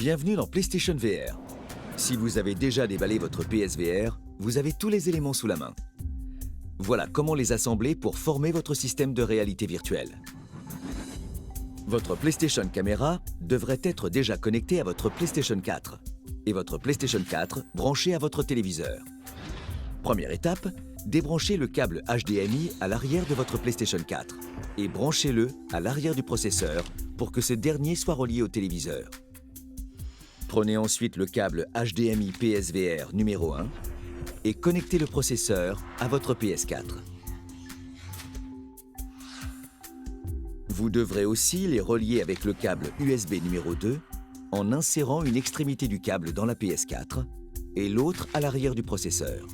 Bienvenue dans PlayStation VR. Si vous avez déjà déballé votre PSVR, vous avez tous les éléments sous la main. Voilà comment les assembler pour former votre système de réalité virtuelle. Votre PlayStation Camera devrait être déjà connecté à votre PlayStation 4 et votre PlayStation 4 branché à votre téléviseur. Première étape, débranchez le câble HDMI à l'arrière de votre PlayStation 4 et branchez-le à l'arrière du processeur pour que ce dernier soit relié au téléviseur. Prenez ensuite le câble HDMI PSVR numéro 1 et connectez le processeur à votre PS4. Vous devrez aussi les relier avec le câble USB numéro 2 en insérant une extrémité du câble dans la PS4 et l'autre à l'arrière du processeur.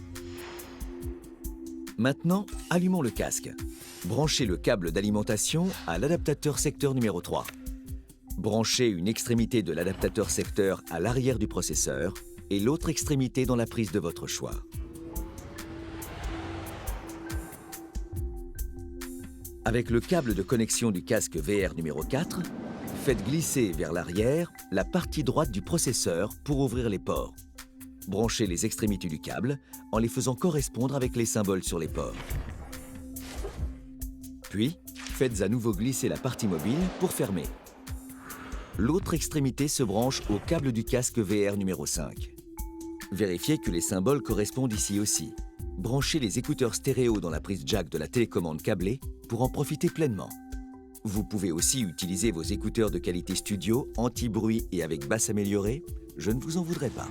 Maintenant, allumons le casque. Branchez le câble d'alimentation à l'adaptateur secteur numéro 3. Branchez une extrémité de l'adaptateur secteur à l'arrière du processeur et l'autre extrémité dans la prise de votre choix. Avec le câble de connexion du casque VR numéro 4, faites glisser vers l'arrière la partie droite du processeur pour ouvrir les ports. Branchez les extrémités du câble en les faisant correspondre avec les symboles sur les ports. Puis, faites à nouveau glisser la partie mobile pour fermer. L'autre extrémité se branche au câble du casque VR numéro 5. Vérifiez que les symboles correspondent ici aussi. Branchez les écouteurs stéréo dans la prise jack de la télécommande câblée pour en profiter pleinement. Vous pouvez aussi utiliser vos écouteurs de qualité studio, anti-bruit et avec basse améliorée, je ne vous en voudrais pas.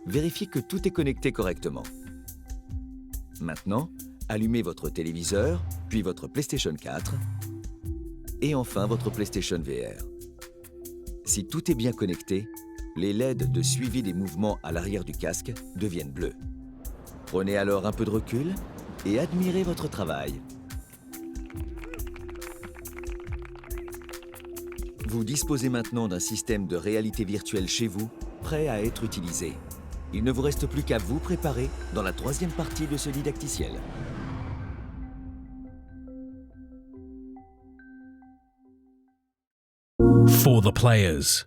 Vérifiez que tout est connecté correctement. Maintenant, allumez votre téléviseur, puis votre PlayStation 4 et enfin votre PlayStation VR. Si tout est bien connecté, les LED de suivi des mouvements à l'arrière du casque deviennent bleus. Prenez alors un peu de recul et admirez votre travail. Vous disposez maintenant d'un système de réalité virtuelle chez vous, prêt à être utilisé. Il ne vous reste plus qu'à vous préparer dans la troisième partie de ce didacticiel. For the players.